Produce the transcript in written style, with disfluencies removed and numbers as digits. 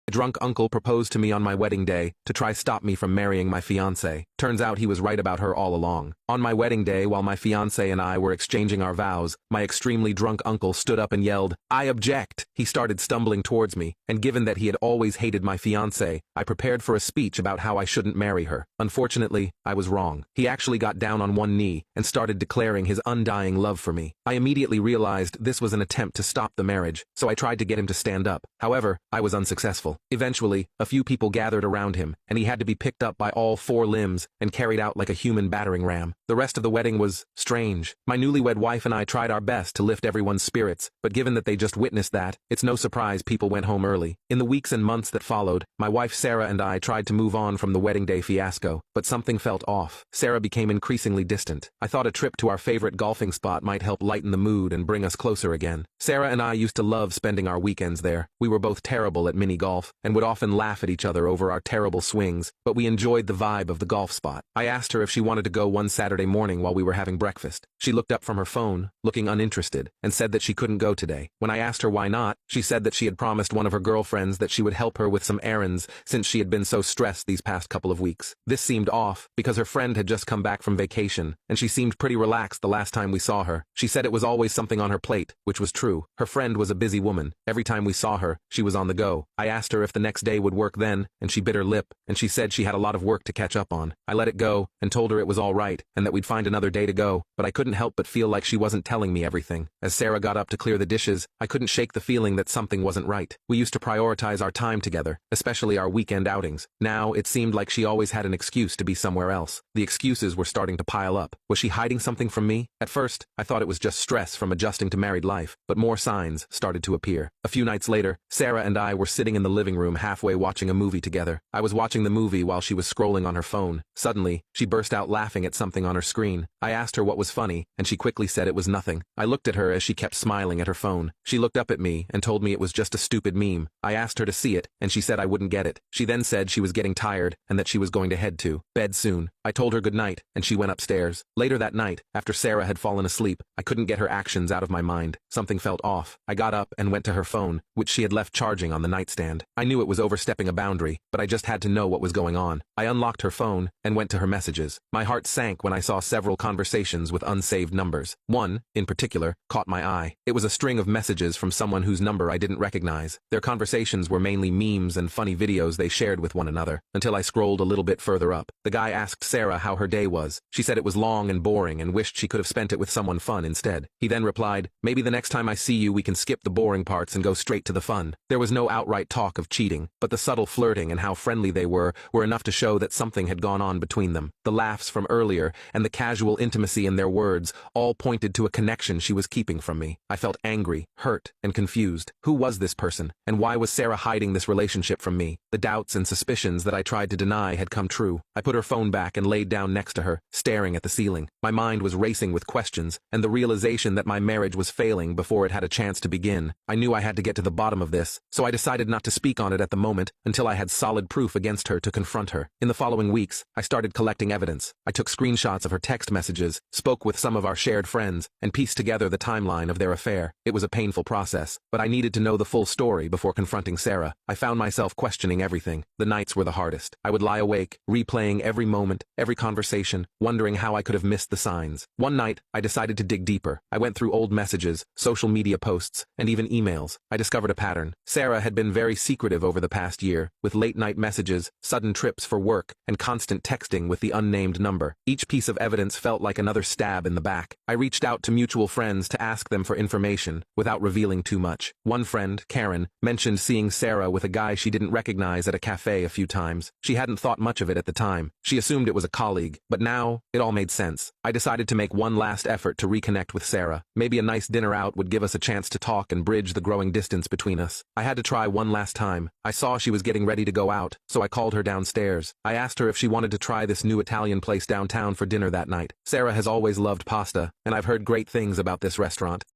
A drunk uncle proposed to me on my wedding day to try stop me from marrying my fiancée. Turns out he was right about her all along. On my wedding day, while my fiancée and I were exchanging our vows, my extremely drunk uncle stood up and yelled, "I object!" He started stumbling towards me, and given that he had always hated my fiancée, I prepared for a speech about how I shouldn't marry her. Unfortunately, I was wrong. He actually got down on one knee and started declaring his undying love for me. I immediately realized this was an attempt to stop the marriage, so I tried to get him to stand up. However, I was unsuccessful. Eventually, a few people gathered around him, and he had to be picked up by all four limbs and carried out like a human battering ram. The rest of the wedding was strange. My newlywed wife and I tried our best to lift everyone's spirits, but given that they just witnessed that, it's no surprise people went home early. In the weeks and months that followed, my wife Sarah and I tried to move on from the wedding day fiasco, but something felt off. Sarah became increasingly distant. I thought a trip to our favorite golfing spot might help lighten the mood and bring us closer again. Sarah and I used to love spending our weekends there. We were both terrible at mini golf and would often laugh at each other over our terrible swings, but we enjoyed the vibe of the golf spot. I asked her if she wanted to go one Saturday morning while we were having breakfast. She looked up from her phone, looking uninterested, and said that she couldn't go today. When I asked her why not, she said that she had promised one of her girlfriends that she would help her with some errands since she had been so stressed these past couple of weeks. This seemed off, because her friend had just come back from vacation, and she seemed pretty relaxed the last time we saw her. She said it was always something on her plate, which was true. Her friend was a busy woman. Every time we saw her, she was on the go. I asked her if the next day would work then, and she bit her lip, and she said she had a lot of work to catch up on. I let it go, and told her it was all right, and that we'd find another day to go, but I couldn't help but feel like she wasn't telling me everything. As Sarah got up to clear the dishes, I couldn't shake the feeling that something wasn't right. We used to prioritize our time together, especially our weekend outings. Now, it seemed like she always had an excuse to be somewhere else. The excuses were starting to pile up. Was she hiding something from me? At first, I thought it was just stress from adjusting to married life, but more signs started to appear. A few nights later, Sarah and I were sitting in the living room halfway watching a movie together. I was watching the movie while she was scrolling on her phone. Suddenly, she burst out laughing at something on her screen. I asked her what was funny, and she quickly said it was nothing. I looked at her as she kept smiling at her phone. She looked up at me and told me it was just a stupid meme. I asked her to see it, and she said I wouldn't get it. She then said she was getting tired and that she was going to head to bed soon. I told her good night, and she went upstairs. Later that night, after Sarah had fallen asleep, I couldn't get her actions out of my mind. Something felt off. I got up and went to her phone, which she had left charging on the nightstand. I knew it was overstepping a boundary, but I just had to know what was going on. I unlocked her phone and went to her messages. My heart sank when I saw several conversations with unsaved numbers. One, in particular, caught my eye. It was a string of messages from someone whose number I didn't recognize. Their conversations were mainly memes and funny videos they shared with one another, until I scrolled a little bit further up. The guy asked Sarah how her day was. She said it was long and boring and wished she could have spent it with someone fun instead. He then replied, "Maybe the next time I see you we can skip the boring parts and go straight to the fun." There was no outright talk of cheating, but the subtle flirting and how friendly they were enough to show that something had gone on between them. The laughs from earlier and the casual intimacy in their words all pointed to a connection she was keeping from me. I felt angry, hurt, and confused. Who was this person, and why was Sarah hiding this relationship from me? The doubts and suspicions that I tried to deny had come true. I put her phone back and laid down next to her, staring at the ceiling. My mind was racing with questions and the realization that my marriage was failing before it had a chance to begin. I knew I had to get to the bottom of this, so I decided not to speak on it at the moment until I had solid proof against her to confront her. In the following weeks, I started collecting evidence. I took screenshots of her text messages, spoke with some of our shared friends, and pieced together the timeline of their affair. It was a painful process, but I needed to know the full story before confronting Sarah. I found myself questioning everything. The nights were the hardest. I would lie awake, replaying every moment, every conversation, wondering how I could have missed the signs. One night, I decided to dig deeper. I went through old messages, social media posts, and even emails. I discovered a pattern. Sarah had been very secretive over the past year, with late-night messages, sudden trips for work, and constant texting with the unnamed number. Each piece of evidence felt like another stab in the back. I reached out to mutual friends to ask them for information, without revealing too much. One friend, Karen, mentioned seeing Sarah with a guy she didn't recognize at a cafe a few times. She hadn't thought much of it at the time. She assumed it was a colleague, but now, it all made sense. I decided to make one last effort to reconnect with Sarah. Maybe a nice dinner out would give us a chance to talk and bridge the growing distance between us. I had to try one last time. I saw she was getting ready to go out, so I called her downstairs. I asked her if she wanted to try this new Italian place downtown for dinner that night. Sarah has always loved pasta, and I've heard great things about this restaurant.